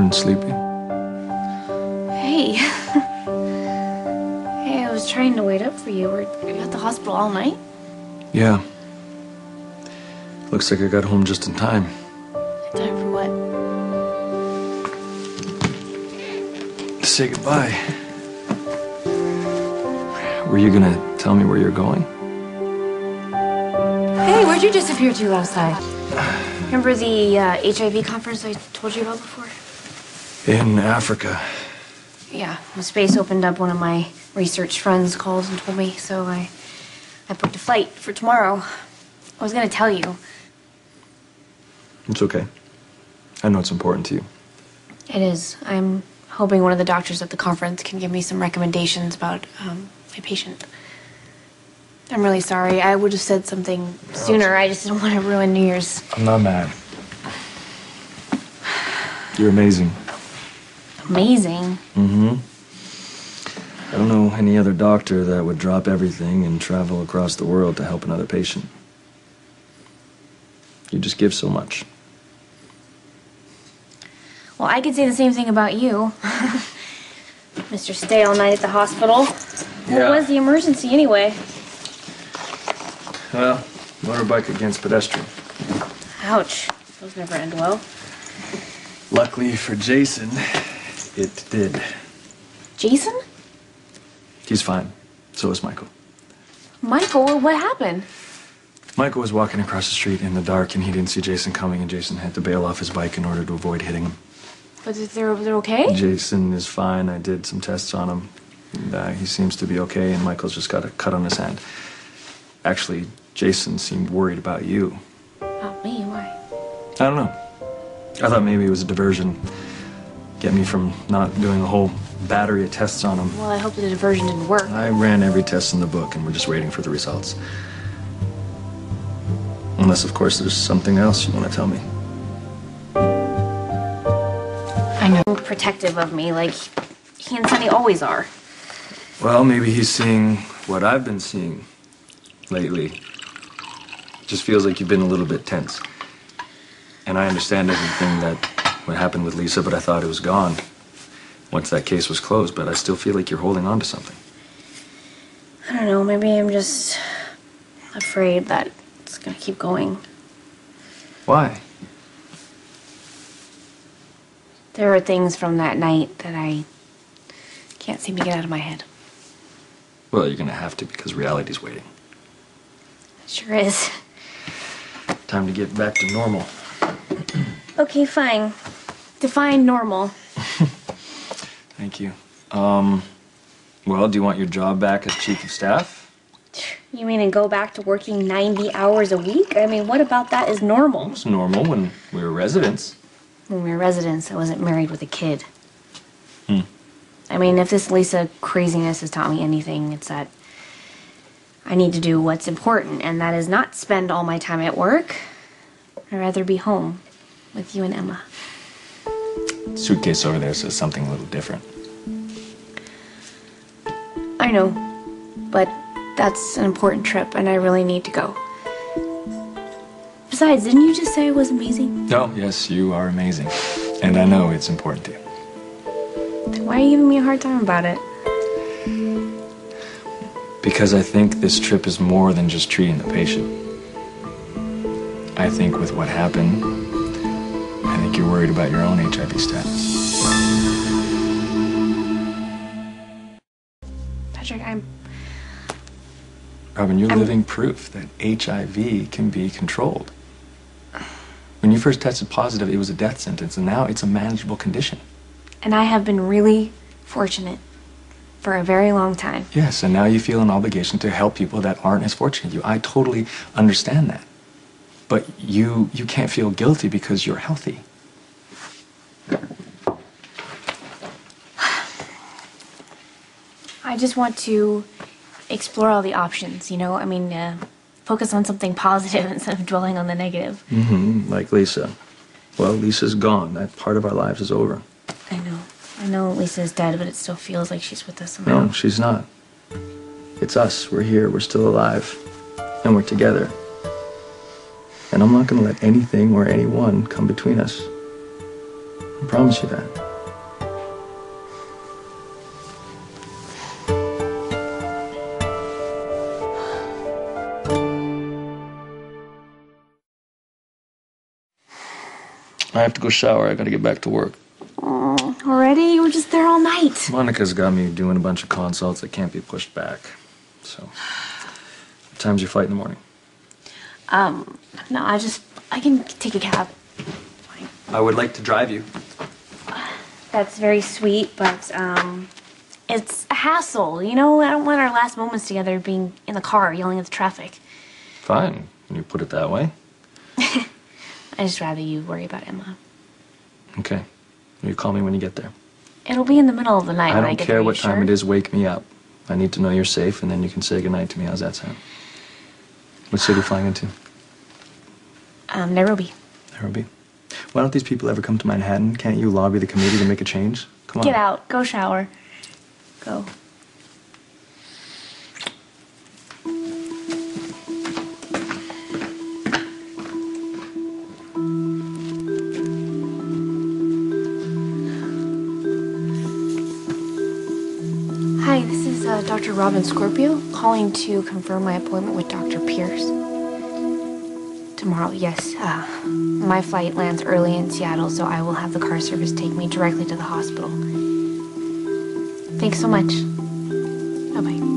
and sleepy? Hey. Hey, I was trying to wait up for you. Were you at the hospital all night? Yeah. Looks like I got home just in time. Time for what? To say goodbye. Were you gonna tell me where you're going? Hey, where'd you disappear to last night? Remember the HIV conference I told you about before? In Africa. Yeah, when space opened up, one of my research friends called and told me, so I booked a flight for tomorrow. I was gonna tell you. It's okay. I know it's important to you. It is. I'm hoping one of the doctors at the conference can give me some recommendations about my patient. I'm really sorry. I would have said something sooner. I just didn't want to ruin New Year's. I'm not mad. You're amazing. Amazing? Mm-hmm. I don't know any other doctor that would drop everything and travel across the world to help another patient. You just give so much. Well, I could say the same thing about you. Mr. Stay all night at the hospital. Yeah. What was the emergency anyway? Well, motorbike against pedestrian. Ouch. Those never end well. Luckily for Jason, it did. Jason? He's fine. So is Michael. Michael, what happened? Michael was walking across the street in the dark and he didn't see Jason coming, and Jason had to bail off his bike in order to avoid hitting him. But they're okay? Jason is fine. I did some tests on him. And, he seems to be okay, and Michael's just got a cut on his hand. Actually, Jason seemed worried about you. About me? Why? I don't know. I thought maybe it was a diversion. Get me from not doing a whole battery of tests on him. Well, I hope the diversion didn't work. I ran every test in the book, and we're just waiting for the results. Unless, of course, there's something else you want to tell me. I know. Protective of me, like he and Sonny always are. Well, maybe he's seeing what I've been seeing lately. Just feels like you've been a little bit tense. And I understand everything what happened with Lisa, but I thought it was gone once that case was closed. But I still feel like you're holding on to something. I don't know, maybe I'm just afraid that it's gonna keep going. Why? There are things from that night that I can't seem to get out of my head. Well, you're gonna have to, because reality's waiting. It sure is. Time to get back to normal. Okay, fine. Define normal. Thank you. Well, do you want your job back as chief of staff? You mean and go back to working 90 hours a week? I mean, what about that is normal? It was normal when we were residents. When we were residents, I wasn't married with a kid. Hmm. I mean, if this Lisa craziness has taught me anything, it's that I need to do what's important, and that is not spend all my time at work. I'd rather be home with you and Emma. Suitcase over there says something a little different. I know, but that's an important trip, and I really need to go. Besides, didn't you just say I was amazing? Oh, yes, you are amazing. And I know it's important to you. Then why are you giving me a hard time about it? Because I think this trip is more than just treating the patient. I think with what happened, I think you're worried about your own HIV status. Patrick, Robin, you're living proof that HIV can be controlled. When you first tested positive, it was a death sentence, and now it's a manageable condition. And I have been really fortunate for a very long time. Yes, and now you feel an obligation to help people that aren't as fortunate as you. I totally understand that. But you can't feel guilty because you're healthy. I just want to explore all the options, you know? I mean, focus on something positive instead of dwelling on the negative. Mm-hmm, like Lisa. Well, Lisa's gone. That part of our lives is over. I know. I know Lisa's dead, but it still feels like she's with us somehow. No, she's not. It's us. We're here. We're still alive. And we're together. And I'm not going to let anything or anyone come between us. I promise you that. I have to go shower. I gotta get back to work. Oh, already? You were just there all night. Monica's got me doing a bunch of consults that can't be pushed back. So, what time's your flight in the morning? No, I can take a cab. Fine. I would like to drive you. That's very sweet, but, it's a hassle, you know? I don't want our last moments together being in the car yelling at the traffic. Fine, when you put it that way. I'd just rather you worry about Emma. Okay. You call me when you get there. It'll be in the middle of the night I when I don't get care there, what you time sure? it is, wake me up. I need to know you're safe, and then you can say goodnight to me. How's that sound? What city are you flying into? Nairobi. Nairobi. Why don't these people ever come to Manhattan? Can't you lobby the committee to make a change? Come on. Get out. Go shower. Go. Hi, this is Dr. Robin Scorpio calling to confirm my appointment with Dr. Pierce. Tomorrow, yes. My flight lands early in Seattle, so I will have the car service take me directly to the hospital. Thanks so much. Bye-bye.